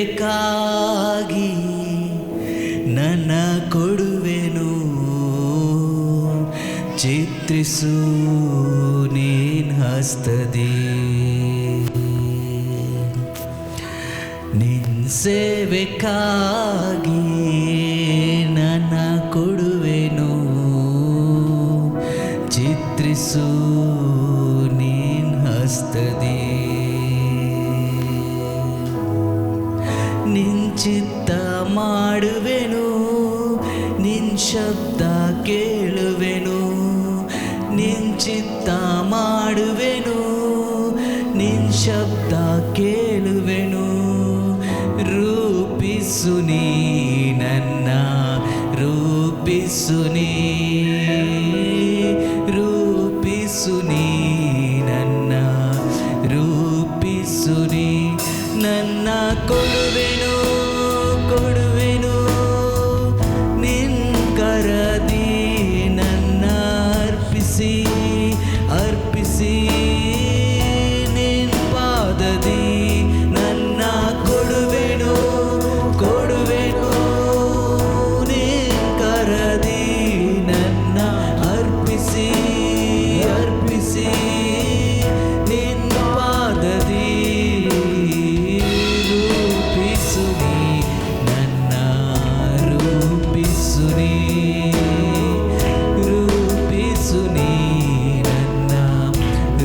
ಸೇವೆಗಾಗಿ ನನ್ನ ಕೊಡುವೆನು, ಚಿತ್ರಿಸು ನೀನ್ ಹಸ್ತದಿ. ನಿನ್ ಸೇವೆಗಾಗಿ ನನ್ನ ಕೊಡುವೆನು, ಚಿತ್ರಿಸು ನೀನ್ ಹಸ್ತದಿ. ನಿನ್ ಚಿತ್ತ ಮಾಡುವೆನು, ನಿನ್ ಶಬ್ದ ಕೇಳುವೆನು. ನಿನ್ ಚಿತ್ತ ಮಾಡುವೆನು, ನಿನ್ ಶಬ್ದ ಕೇಳುವೆನು. ರೂಪಿಸು ನೀ ನನ್ನ, ರೂಪಿಸು ನೀ, ರೂಪಿಸು ನೀ ನನ್ನ, ರೂಪಿಸು ನೀ ನನ್ನ. ಕೊಡುವೆನು ಕೊಡುವೆನು ನಿನ್ ಕರದಿ, ನನ್ನ ಅರ್ಪಿಸಿ ಅರ್ಪಿಸಿ ನಿನ್ ಪಾದದಿ. ನನ್ನ ಕೊಡುವೆನು ಕೊಡುವೆನು ನಿನ್ ಕರದಿ, ನನ್ನ ಅರ್ಪಿಸಿ ಅರ್ಪಿಸಿ ನಿನ್ ಪಾದದಿ. ರೂಪಿಸು ನೀ ನನ್ನ, ರೂಪಿಸು ನೀ, ರೂಪಿಸು ನೀ ನನ್ನ,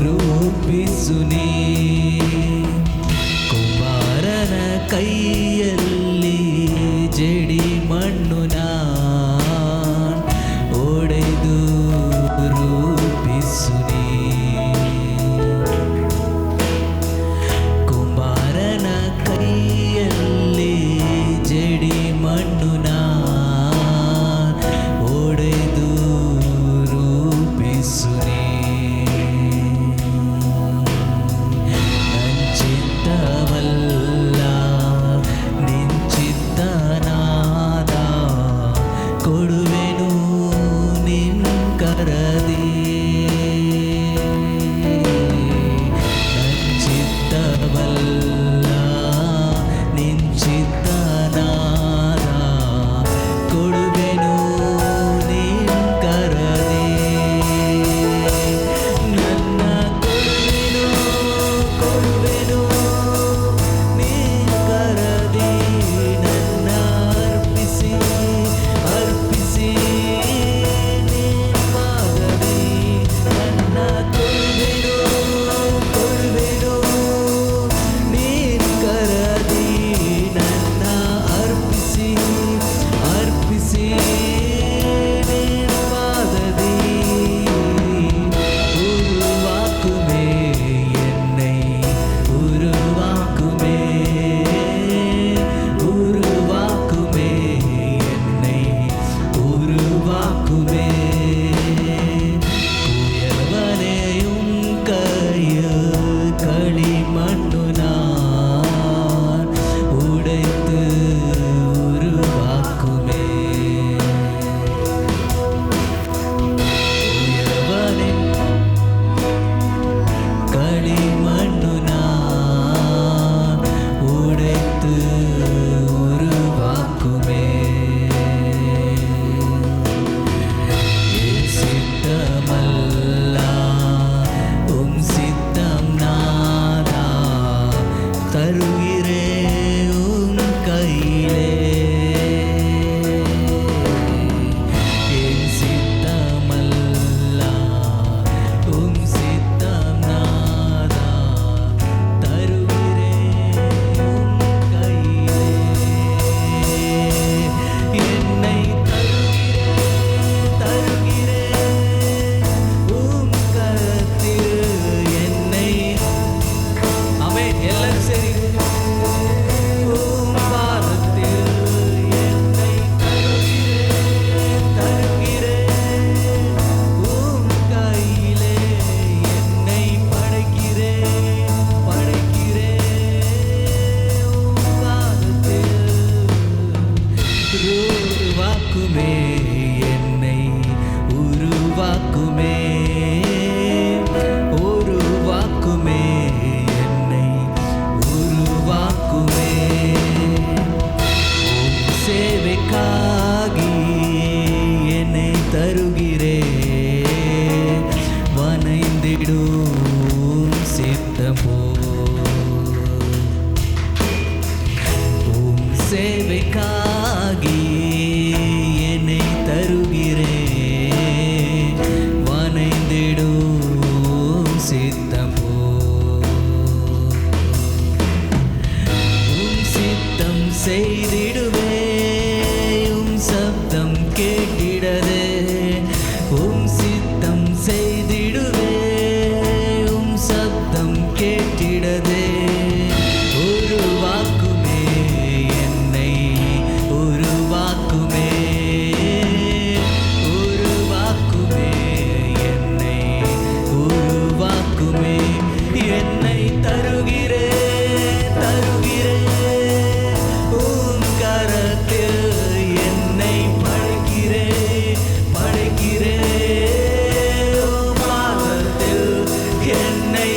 ರೂಪಿಸು ನೀ. ಕುಮಾರನ ಕೈಯಲ್ಲಿ ಜಡಿ ಮಣ್ಣು ನಾನ್ ಒಡೆದು ರೂಪಿಸು ನೀ. ಕುಮಾರನ ಕೈಯಲ್ಲಿ ಜಡಿ ಮಣ್ಣು ನಾನ್ ಒಡೆದು ರೂಪಿಸು ನೀ. ನನ್ ಚಿತ್ತವಲ್ಲ ನಿನ್ ಚಿತ್ತನಾದ, ಕೊಡುವೆನು ನಿನ್ ಕರದಿ. ನನ್ ಚಿತ್ತವಲ್ಲ ನಿನ್ ಚಿತ್ತನಾದ, ಕೊಡುವೆನು ನಿನ್ ಕರದಿ. ನನ್ನ ಕೊಡುವೆನು ಕೊಡುವೆನು ನಿನ್ ಕರದಿ, ನನ್ನ ಅರ್ಪಿಸಿ ಅರ್ಪಿಸಿ ನಿನ್ ಪಾದದಿ. ನನ್ನ ಕೊಡುವೆನು ಕೊಡುವೆನು ನಿನ್ ಕರದಿ, ನನ್ನ ಅರ್ಪಿಸಿ ಅರ್ಪಿಸಿ ನಿನ್ ಪಾದದಿ. உருவாக்குமே என்னை, உருவாக்குமே, உருவாக்குமே என்னை, உருவாக்குமே. குயவனையும் கையில் களிமண்ணு நான் உடைத்து உருவாக்குமே. குயவனின் களிமண்ணு நான் உடைத்து உருவாக்குமே. என் சித்தமல்ல உம் சித்தம் நாதா, தருகிறே உம் கையிலே. என் சித்தமல்ல உம் சித்தம் நாதா, தருகிறே உம் கையிலே. என்னை தருகிறே தருகிறே உம் கரத்தில் என்னை. ஆமென். எல்லாரும் சரி. உம் பாதத்தில் என்னை தருகிறேன் தருகிறேன், உம் கையிலே என்னை படைக்கிறேன் படைக்கிறேன். உம் பாதத்தில் உருவாக்குமே என்னை, உருவாக்குமே உருவாக்குமே என்னை, உருவாக்குமே. சேவைக்காகி என்னை தருகிறே வனைந்திடும் சித்தமோ சேவைக்காகி என்னை தருகிறே வனைந்திடும் சித்தமோ சித்தம் செய்திடுவே சப்தம் கேட்டிடதே சித்தம் செய்திடுவே சப்தம் கேட்டிடதே உருவாக்குமே என்னை உருவாக்குமே உருவாக்குமே என்னை உருவாக்குமே என்னை தருகிறே தருகிறே உம் கரத்தில் என்னை படைக்கிறே படைக்கிறே உம் பாதத்தில் என்னை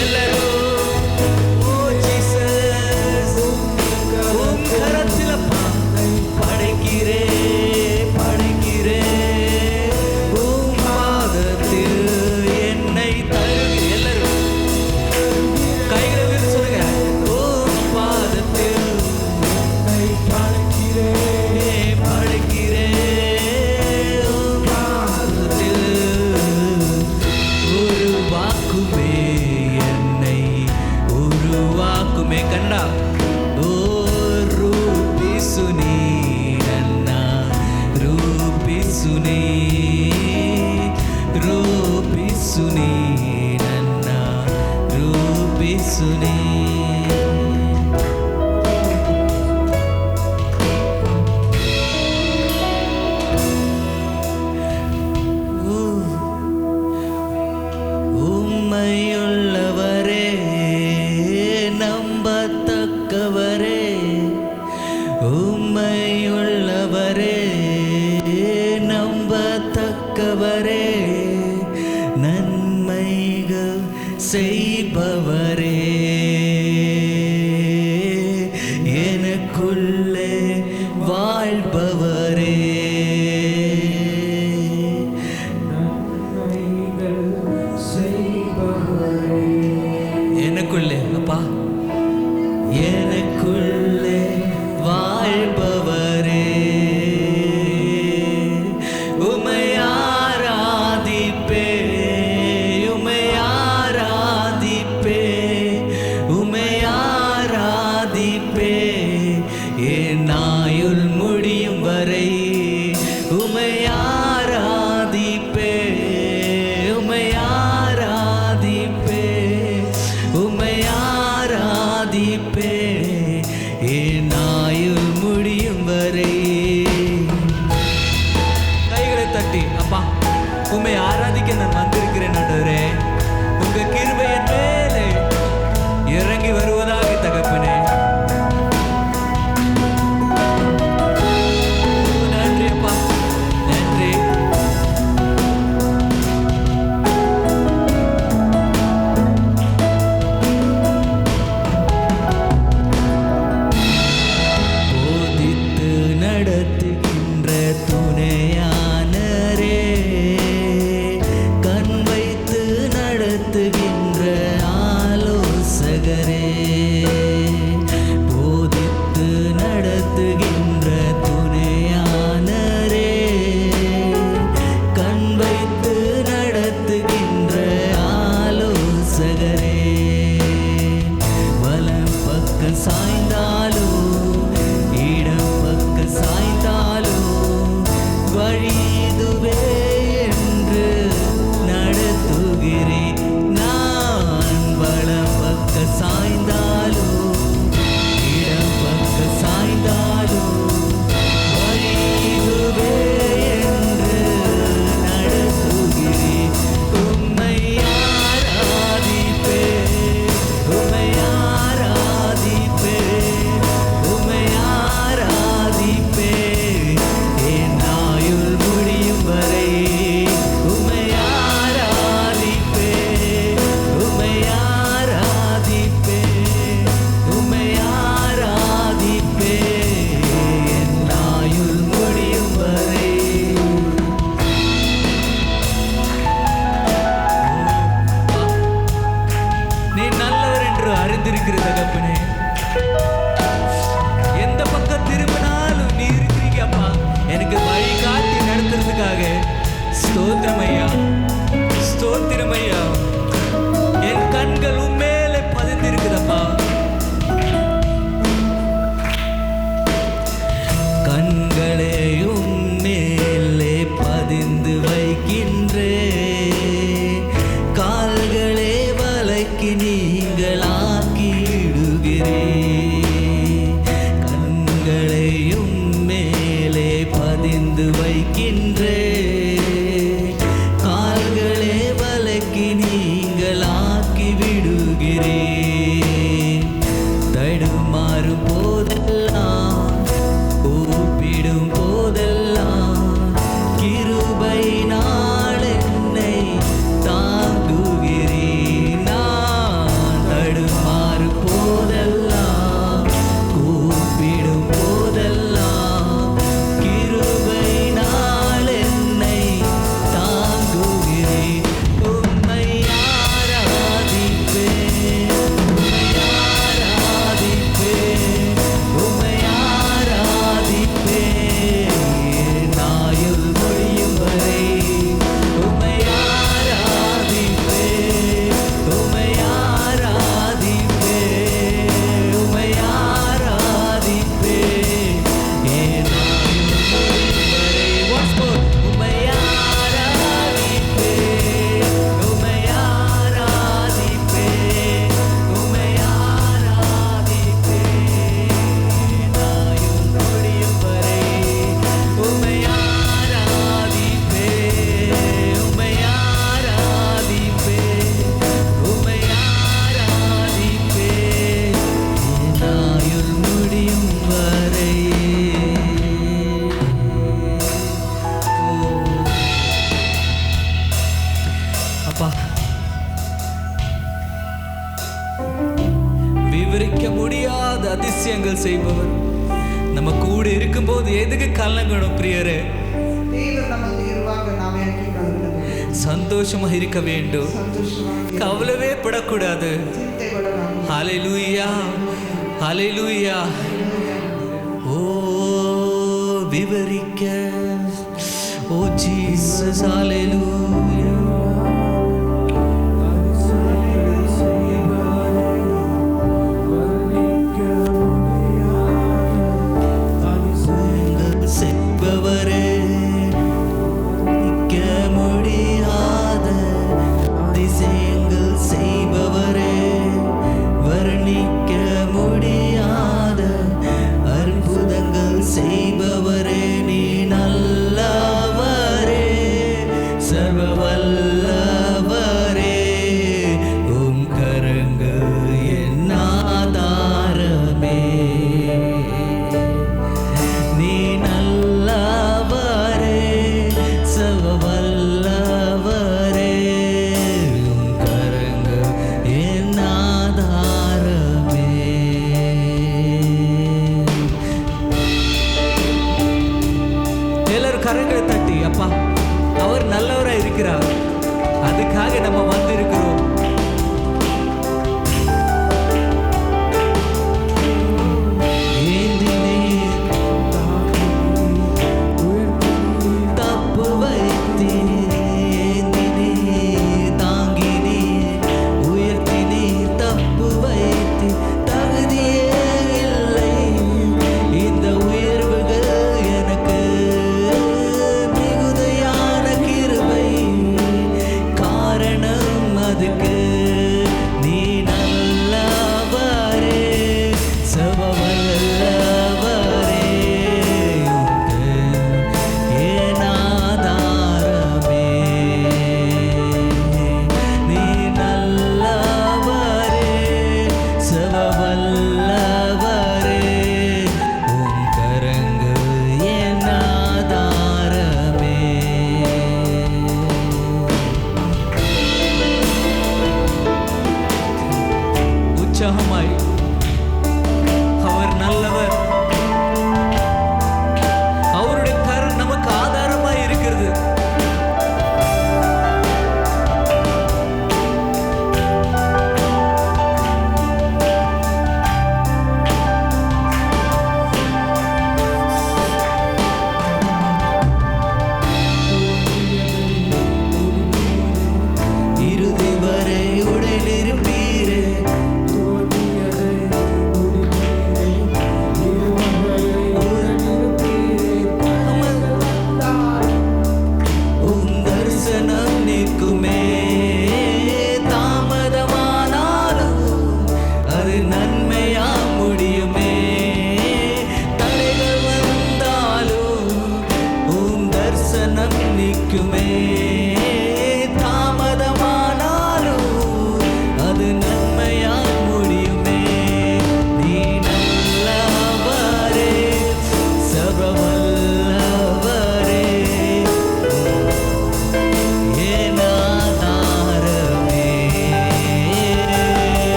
எல்லாரும் ஓ ஜீசஸ் உம் கரத்தில் படைக்கிறே படைக்கிறே உம் பாதத்தில் என்னை தருகிறே எல்லாரும் கைகளை உயர்த்தி சொல்லுங்க உம் பாதத்தில் படைக்கிறே படைக்கிறே உம் பாதத்தில் உருவாக்குமே என்னை உருவாக்குமே கண்டா ஓ ரூபிசுனி நன்னா ரூபிசுனி ரூபிசுனி நன்னா ரூபிசுனி உம்மையுள்ளவரே நம்பத்தக்கவரே உம்மையுள்ளவரே நம்பத்தக்கவரே நன்மைகள் செய்பவரே எனக்குள்ளே வாழ்பவரே எனக்குள்ளே அப்பா எனக்குள்ளே வாழ்பவரே உம்மை ஆராதிப்பே உம்மை ஆராதிப்பே ஸ்தோத்திரம் ஐயா, ஸ்தோத்திரம் ஐயா. என் கண்கள் உண்மையிலே பதிந்திருக்குதப்பா. கண்களே உண்மையிலே பதிந்து வைக்கின்றே, கால்களே வலைக்கு நீங்களாக்கிடுகிறே. கண்களையும் மேலே பதிந்து வைக்கின்றே, கால்களே வலைக்கு நீங்களாக்கி விடுகிறே. தடுமாறு போதெல்லாம், கூப்பிடும் போதெல்லாம், கிருபையினால் என்னை தாங்குகிறேன். நான் தடுமாறு போதெல்லாம், கூப்பிடும் போதெல்லாம், கிருபையினால் என்னை தாங்குகிறேன். உம்மை ஆராதிப்பேன், உம்மை ஆராதிப்பேன், உம்மை ஆராதிப்பேன் நாயுள் மொழியும் வரை. உம்மை ஆராதிப்பேன், உம்மை ஆராதிப்பேன், உம்மை ஆராதிப்பேன் நாயுள் மொழியும் வரை. Once more. உம்மை ஆராதிப்பேன், உம்மை ஆராதிப்பேன், உம்மை ஆராதிப்பேன் நாயுள் மொழியும் வரை. உம்மை ஆராதிப்பேன், உம்மை ஆராதிப்பேன், உம்மை ஆராதிப்பேன் நாயுள் முடியும் வரை. அப்பா, விவரிக்க முடியாத அதிசயங்கள் செய்பவர் நம்ம கூட இருக்கும்போது எதுக்கு கலங்கணும் பிரியரே? தேவன் நமக்கு இருவாக நாமே அங்கீகரிக்கணும். சந்தோஷமா இருக்க வேண்டும், சந்தோஷமாக கவலைவே படக்கூடாது. சிந்தைப்படலாம். ஹalleluya, ஹalleluya. ஓ விவரிக்க, ஓ ஜீசஸ், ஹalleluya. செய்பவரே, நிற்க முடியாத அதிசயங்கள் செய்பவரே, வர்ணிக்க முடியாத அற்புதங்கள் செய்பவரே, நீ நல்லவரே, சர்வ வல்லவரே. உம் கரங்கள் என் ஆதாரமே, நீ நல்லவரே, சர்வ வல்லவரே. உம் கரங்கள் என் ஆதாரமே. எல்லாரும் கரங்களை தட்டி, அப்பா அவர் நல்லவரா இருக்கிறார், அதுக்காக நம்ம வந்திருக்கிறோம். தப்பு வைத்தீர், ஏந்தினீர், தாங்கினீர், உயர்த்தினீர். தப்பு வைத்தீர், தகுதியே இல்லை இந்த உயர்வுகள் எனக்கு. மிகுதியான கிருபை, காரணம்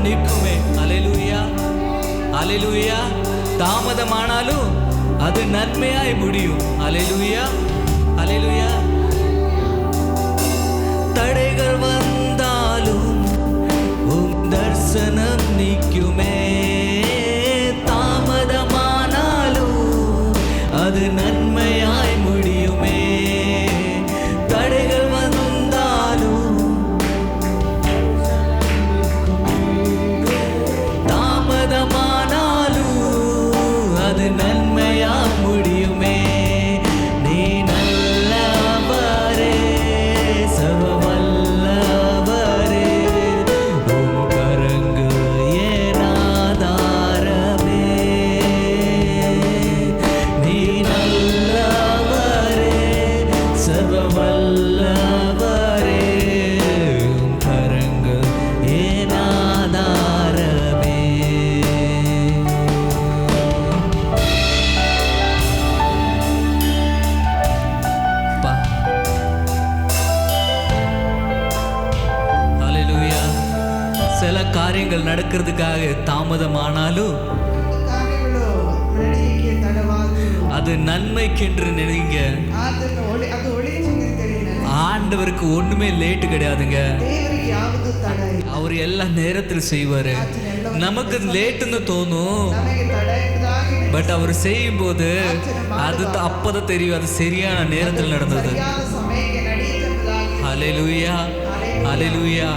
நிற்குமே. அல்லேலூயா, அல்லேலூயா. தாமதமானாலும் அது நன்மையாய் முடியும். அல்லேலூயா, அல்லேலூயா. தடைகள் வந்தாலும் உம் தரிசனம் நிற்குமே. தாமதமானாலும் அது நன்மையாய் முடியுமே. தடைகள் வந்தாலும் தாமதமானாலும் அது நன்மையா முடியுமே. நீ நல்லவரே, சர்வவல்லவரே, உம் கரங்கள் என் ஆதாரமே. நீ நல்லவரே, சர்வவல்லவரே, உம் கரங்கள் என் ஆதாரமே. அப்பா, அல்லேலூயா. சில காரியங்கள் நடக்கிறதுக்காக தாமதமானாலும் ಕಾರ್ಯಗಳು ನಡೆಯಲಿಕ್ಕೆ ತಡವಾದರೂ அது நன்மைக்கென்று நினைங்க. ಅದು ಒಳ್ಳೆಯ ஆண்டவருக்கு ஒண்ணுமே லேட்டு கிடையாதுங்க. ದೇವರಿಗೆ ಯಾವುದು ತಡ ಇಲ್ಲ. அவர் எல்லா நேரத்தில் செய்வாரு. நமக்கு லேட்டுன்னு தோணும், ನಮಗೆ ತಡ ಎಂಬುದಾಗಿ பட் அவர் செய்யும் போது அது அப்பதான் தெரியும் அது சரியான நேரத்தில் நடந்தது. ಸರಿಯಾದ ಸಮಯಕ್ಕೆ ನಡೆಯುತ್ತೆಂಬುದಾಗಿ அல்லேலூயா, அல்லேலூயா.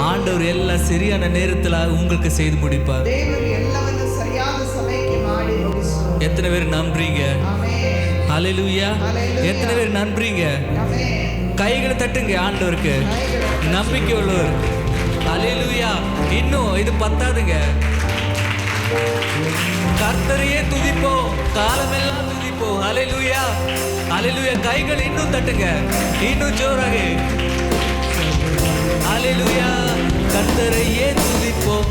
ஆண்டவர் எல்லாம் சரியான நேரத்தில் உங்களுக்கு செய்து முடிப்பார். ದೇವರು ಎಲ್ಲವನ್ನು ಸರಿಯಾದ ಸಮಯಕ್ಕೆ ಮಾಡಿ ಮುಗಿಸುವರು. எத்தனை பேர் நம்புறீங்க? ಆಮೆನ್. அல்லேலூயா. அல்லேலூயா. எத்தனை பேர் நம்புறீங்க? ಆಮೆನ್. கைகளை தட்டுங்க ஆண்டவருக்கு. நம்பிக்கை உள்ளவர். அல்லேலூயா. இன்னும் இது பத்தாதுங்க. கர்த்தரையே துதிப்போம், காலமெல்லாம் துதிப்போம். அல்லேலூயா, அல்லேலூயா. கைகள் இன்னும் தட்டுங்க, இன்னும் ஜோராக. அல்லேலூயா. கர்த்தரையே துதிப்போம்,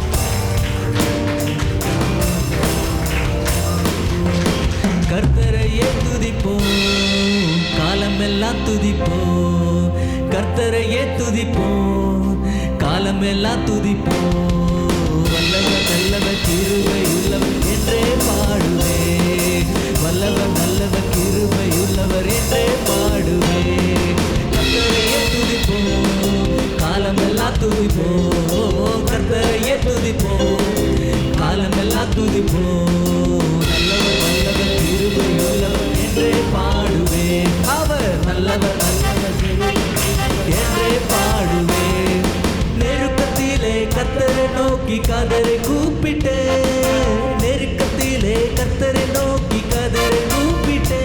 கர்த்தரையே துதிப்போம், காலமெல்லாம் துதிப்போம். கர்த்தரையே துதிப்போம், காலமெல்லாம் துதிப்போம். வல்லவர் நல்லவர் கிருபை உள்ளவர் என்றே பாடுவே. வல்லவர் நல்லவர் கிருபை உள்ளவர் என்றே பாடுவே. கர்த்தரையே துதிப்போம், காலமெல்லாம் துதிப்போம். கர்த்தரையே துதிப்போம், காலமெல்லாம் துதிப்போம். நல்லவர் வல்லவர் கிருபை உள்ளவர் என்றே பாடுவே. அவர் நல்லவர் நல்லவர் கிருபை என்றே பாடுவே. நெருக்கத்திலே கர்த்தரை நோக்கி கதரை கூப்பிட்டே. நெருக்கத்திலே கர்த்தரை நோக்கி கதரை கூப்பிட்டே.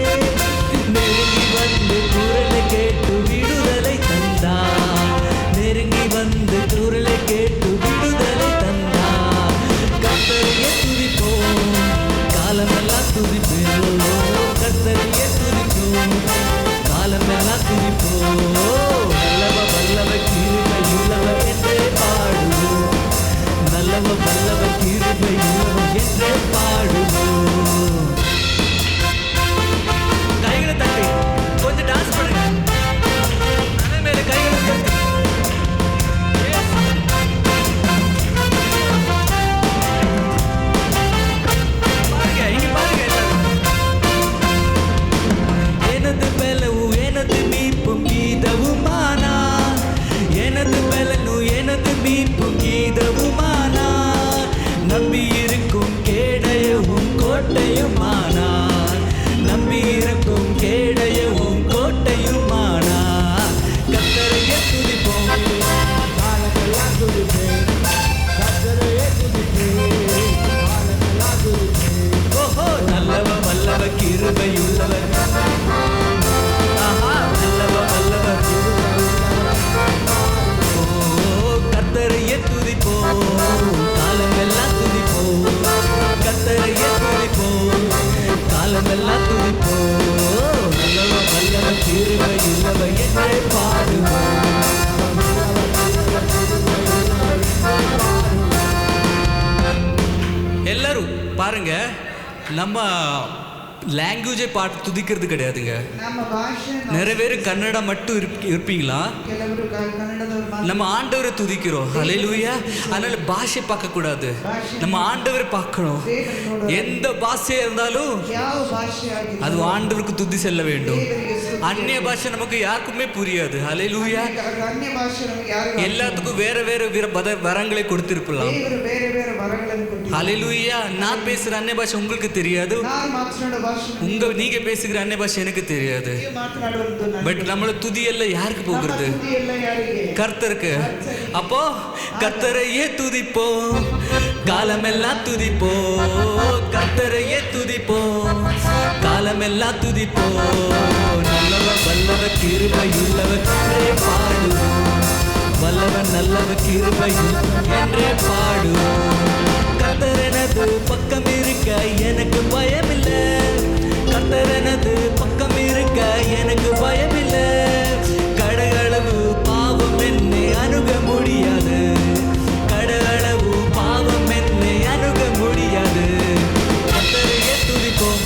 நெருங்கி வந்து குரலை கேட்டு விடுதலை தந்தார். நெருங்கி வந்து குரலை கேட்டு விடுதலை தந்தார். கர்த்தரையே துதிப்போம், காலமெல்லாம் துதிப்போம். கர்த்தரையே துதிப்போம், காலமெல்லாம் துதிப்போம். நல்லவர் வல்லவர் கிருபை உள்ளவர் என்றே பாடுவோம். நல்லவர் வல்லவர் கிருபை உள்ளவர் என்றே பாடுவோம். கைகளை தட்டி கொஞ்சம் டான்ஸ் பண்ணுங்க. தலை மேல கைகளை தட்டி. Yes. பாருங்க, இங்க பாருங்க எல்லாரும். எனது பலவும் எனது மீட்பும் கீதவுமானா. எனது பலனும் எனது மீட்பும் கீதவுமானா. நம்பி இருக்கும் கேடயவும் கோட்டையுமானா. நம்பி இருக்கும் கேடயவும் கோட்டையுமானா. கர்த்தரையே துதிப்போம், காலமெல்லாம் துதிப்போம். கர்த்தரையே துதிப்போம், காலமெல்லாம் துதிப்போம். ஓஹோ, நல்லவர் வல்லவர் கிருபை உள்ளவர். ஆஹா, நல்லவர் வல்லவர் கிருபை உள்ளவர். ஓ, கர்த்தரையே துதிப்போம், காலமெல்லாம் துதிப்போம். கர்த்தரையே துதிப்போம், காலமெல்லாம் துதிப்போம். நல்லவர் வல்லவர் கிருபை உள்ளவர் என்றே பாடுவோம். எல்லாரும் பாருங்க, நம்ம ಲ್ಯಾಂಗ್ವೇಜೇ ಪಾಠ ತುದಿಕ್ಕಿರೋದು கிடையாதுங்க. ನಮ್ಮ ಭಾಷೆ நிறைய பேர் கன்னடா மட்டும் இருப்பீங்களா? ಕೆಲವರು ಕನ್ನಡದವರು நம்ம ஆண்டவரை துதிக்கிறோம். ஹல்லேலூயா. அதனால பாஷை பார்க்க கூடாது, நம்ம ஆண்டவரை பார்க்கணும். எந்த பாஷையா இருந்தாலும் ಯಾವ ಭಾಷೆ ಆಗಿದೆ அது ஆண்டவருக்கு துதி செல்ல வேண்டும். அந்நிய பாஷை நமக்கு யாருக்குமே புரியாது. ஹல்லேலூயா. ಅನ್ಯ ಭಾಷೆ ನಮಗೆ ಯಾರಿಗೂ எல்லாத்துக்கும் வேற வேற வரங்களை கொடுத்திருக்கலாம். ದೇವರು ಬೇರೆ ಬೇರೆ ವರಗಳನ್ನು ಕೊಟ್ಟಿದ್ದಾರೆ. ஹல்லேலூயா. நான் பேசுற அந்நிய பாஷை உங்களுக்கு தெரியாது, ನಾನು ಮಾತನಾಡೋ ಭಾಷೆ நீங்க பேசுகிற அந்நிய பாஷை எனக்கு தெரியாது. ನೀವು ಮಾತನಾಡುವಂತ ನನಗೆ பட் நம்மள துதி எல்லாம் யாருக்கு போகிறது? ಸುದ್ದಿ ಎಲ್ಲ ಯಾರಿಗೆ? கர்த்தருக்கு. அப்போ கர்த்தரையே துதிப்போம், காலமெல்லாம் துதிப்போம். கர்த்தரையே துதிப்போம், காலமெல்லாம் துதிப்போம். நல்லவர் வல்லவர் கிருபையுள்ளவர் என்றே பாடுவோம். வல்லவர் நல்லவர் கிருபையுள்ளவர் என்றே பாடுவோம். கர்த்தரனது பக்கம் இருக்க எனக்கு பயமில்லை, கர்த்தரனது பக்கம் இருக்க எனக்கு பயமில்லை. கடகளவு பாவம் என்னை அணுக முடியாது, கடகளவு பாவம் என்னை அணுக முடியாது. கர்த்தரையே துதிப்போம்.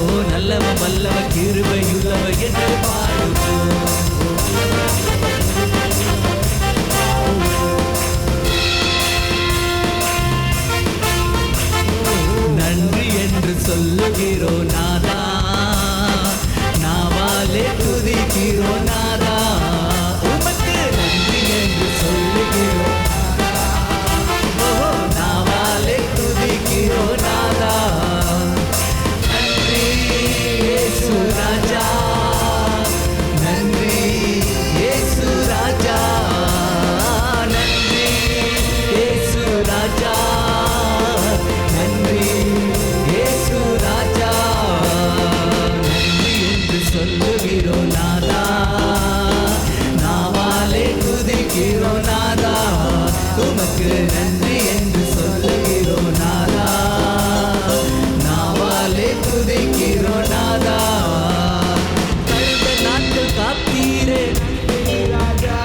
ஓ நல்லவ வல்லவ கிருபையுள்ளவ என்று பாடுவோம். நன்றி என்று சொல்லுகிறோம் நாதா, நாவாலே துதிக்கிறோம் நாதா. உமக்கு நன்றி என்று சொல்லுகிறோம், ஓஹோ நாவாலே துதிக்கிறோம் நாதா. நன்றி இயேசு ராஜா, நன்றி இயேசு ராஜா, நன்றி இயேசு ராஜா, நன்றி இயேசு ராஜா. நன்றி என்று சொல்லுகிறோம் நாதா, நாவாலே துதிக்கிறோம் நாதா. உமக்கு நன்றி என்று சொல்லுகிறோம் நாதா, நாவாலே துதிக்கிறோம் நாதா. கடந்த நாட்கள் காத்தீரே ರಾಜಾ,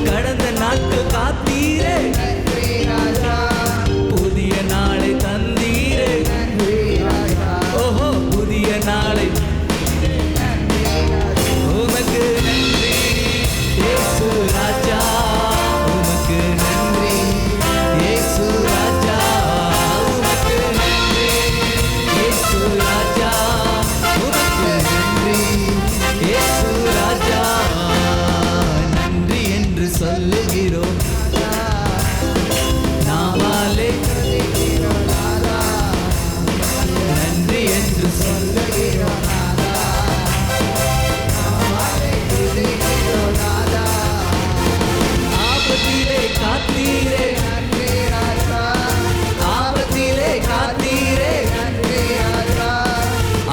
கடந்த நாட்கள் காத்தீரே, ನನ್ರಿ ರಾಜಾ, புதிய நாளை தந்தீரே. ನನ್ರಿ ರಾಜಾ, ஓஹோ புதிய நாளை. ನನ್ರಿ ರಾಜಾ. உமக்கு நன்றி இயேசு ராஜா, உமக்கு நன்றி இயேசு ராஜா, உமக்கு நன்றி இயேசு ராஜா, உமக்கு நன்றி இயேசு ராஜா. நன்றி என்று சொல்லுகிறோம் நாவாலே, நன்றி என்று சொல்லுகிறோம். ஆபத்திலே காத்தீரே, ನನ್ರಿ ರಾಜಾ, ஆபத்திலே காத்தீரே, ನನ್ರಿ ರಾಜಾ,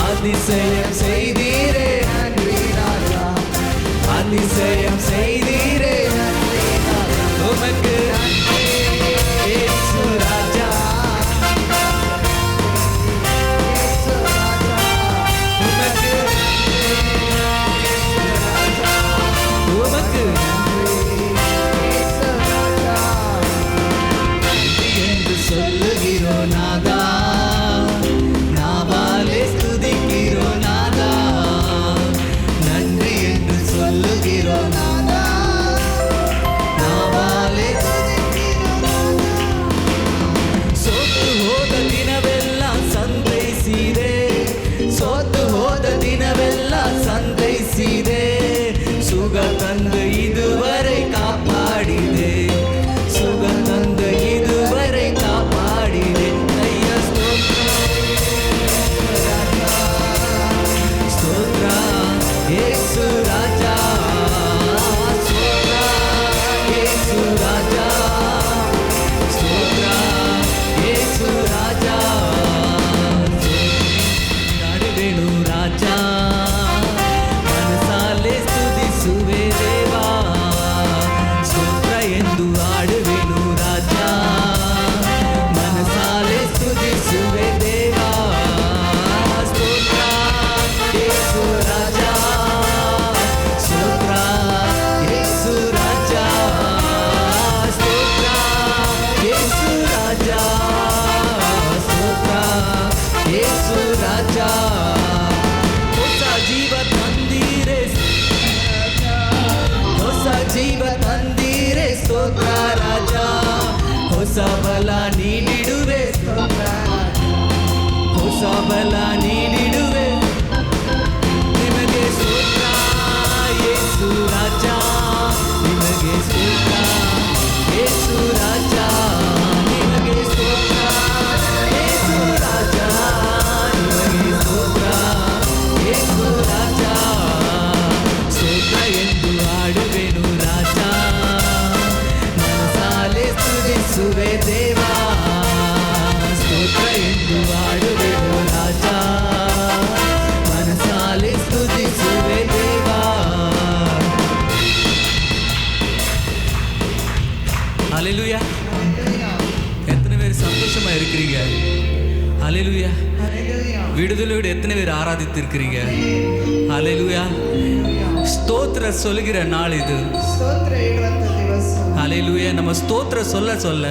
அதிசயம் செய்தீரே, ನನ್ರಿ ರಾಜಾ, அதிசயம் செய்தீரே. உமக்கு நன்றி இயேசு ராஜா, ಯೇಸು ರಾಜಾ, உமக்கு நன்றி இயேசு ராஜா, உமக்கு ಯೇಸು ರಾಜಾ. நன்றி என்று சொல்லுகிறோம் நாதா, நாவாலே ஸ்துதிக்கிறோம் நாதா. ಹೊಸ ಬಲ ನೀಡಿಡುವೆ ಹೊಸ ಬಲ ನೀಡಿಡುವೆ ನಿಮಗೆ ಸ್ತೋತ್ರ ಯೇಸು ರಾಜ ನಿಮಗೆ ಸ್ತೋತ್ರ ಯೇಸು ರಾಜ ನಿಮಗೆ ಸ್ತೋತ್ರ ಯೇಸು ರಾಜ ನಿಮಗೆ ಸ್ತೋತ್ರ ಯೇಸು ರಾಜ ಸ್ತೋತ್ರ ಎಂದು ಹಾಡುವೆನು ರಾಜ ಮನಸಾಲೆ ಸ್ತುತಿಸುವೆ ದೇವಾ ಸ್ತೋತ್ರ ಎಂದು ಹಾಡುವೆನು ರಾಜ ಮನಸಾಲೆ ಸ್ತುತಿಸುವೆ ದೇವಾ. ஹல்லேலூயா. எத்தனை பேர் சந்தோஷமா இருக்கிறீங்க? ஹல்லேலூயா. விடுதலையோடு எத்தனை பேர் ஆராதித்து இருக்கிறீங்க? ஹல்லேலூயா. ஸ்தோத்திர சொல்லுகிற நாள் இது. ஹல்லேலூயா. நம்ம ஸ்தோத்திர சொல்ல சொல்ல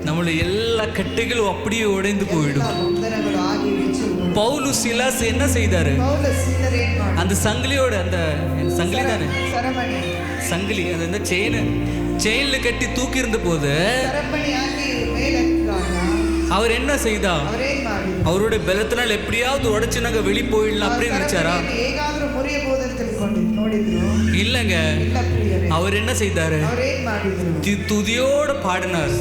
நம்மளுடைய எல்லா கட்டுகளும் அப்படியே உடைந்து போயிடும். பவுலு சிலாஸ் என்ன செய்தாரு? அந்த சங்கிலியோட அந்த சங்கிலி தானே சங்கிலி அந்த செயின்ல கட்டி தூக்கி இருந்த போது அவர் என்ன செய்தா? அவருடைய பலத்தினால் எப்படியாவது உடைச்சு நாங்க வெளி போயிடலாம் அப்படின்னு நினைச்சாரா? இல்லங்க. அவர் என்ன செய்தாரு? துதியோட பாடினார்.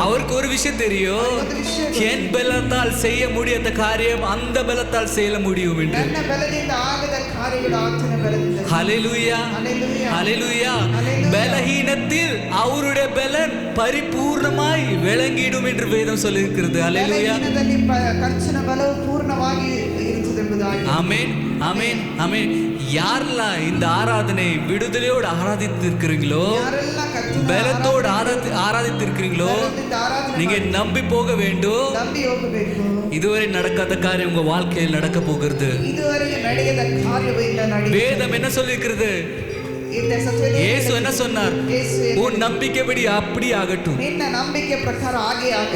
அவருக்கு ஒரு விஷயம் தெரியும், என் பலத்தால் செய்ய முடியாத காரியம் அந்த பலத்தால் செய்ய முடியும் என்று. ஹல்லேலூயா. ஹல்லேலூயா. பலஹீனத்தில் அவருடைய பலன் பரிபூர்ணமாய் விளங்கிடும் என்று வேதம் சொல்லியிருக்கிறது. ஹல்லேலூயா. ஆமென் ஆமென் ஆமென். யாரெல்லாம் இந்த ஆராதனை விடுதலையோடு ஆராதித்து இருக்கிறீங்களோ, பலத்தோடு ஆராதித்து இருக்கிறீங்களோ, நீங்க நம்பி போக வேண்டும். இதுவரை நடக்காத காரியம் உங்க வாழ்க்கையில் நடக்க போகிறது. வேதம் என்ன சொல்லிருக்கிறது? இயேசு என்ன சொன்னார்? உன் நம்பிக்கைப்படி அப்படி ஆகட்டும்,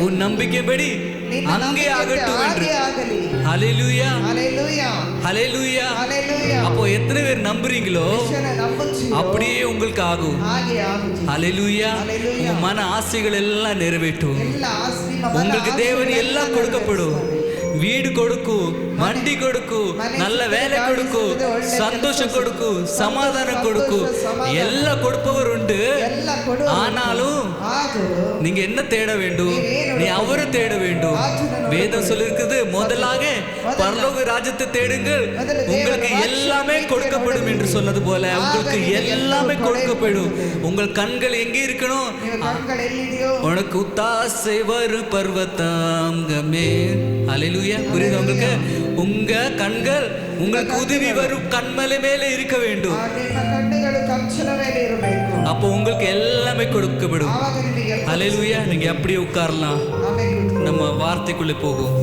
உன் நம்பிக்கைப்படி அங்கே ஆகட்டும் என்று. ஹல்லேலூயா. ஹல்லேலூயா. அப்போ எத்தனை பேர் நம்புறீங்களோ அப்படியே உங்களுக்கு ஆகும். ஹல்லேலூயா. உங்க மன ஆசைகள் எல்லாம் நிறைவேற்றும். உங்களுக்கு தேவன் எல்லாம் கொடுக்கப்படும். வீடு கொடுக்கும், வண்டி கொடுக்கும், நல்ல வேலை கொடுக்கும், சந்தோஷம் கொடுக்கும், சமாதானம் கொடுக்கும், எல்லாம் கொடுப்பவர் உண்டு. ஆனாலும் நீங்க என்ன தேட வேண்டும்? நீ அவரை தேட வேண்டும். வேதம் சொல்லிருக்குது, முதலாக பரலோக ராஜ்யத்தை தேடுங்கள், உங்களுக்கு எல்லாமே கொடுக்கப்படும் என்று சொன்னது போல உங்களுக்கு எல்லாமே கொடுக்கப்படும். உங்கள் கண்கள் எங்கே இருக்கணும்? உனக்கு உத்தாசை வரு பர்வதாங்கமே. ஹல்லேலூயா. புரியுது உங்களுக்கு? உங்க கண்கள் உங்களுக்கு உதவி வரும் கண்மலை மேலே இருக்க வேண்டும். அப்போ உங்களுக்கு எல்லாமே கொடுக்கப்படும். ஹல்லேலூயா. நீங்க அப்படியே உட்காரலாம். நம்ம வார்த்தைக்குள்ளே போகும்.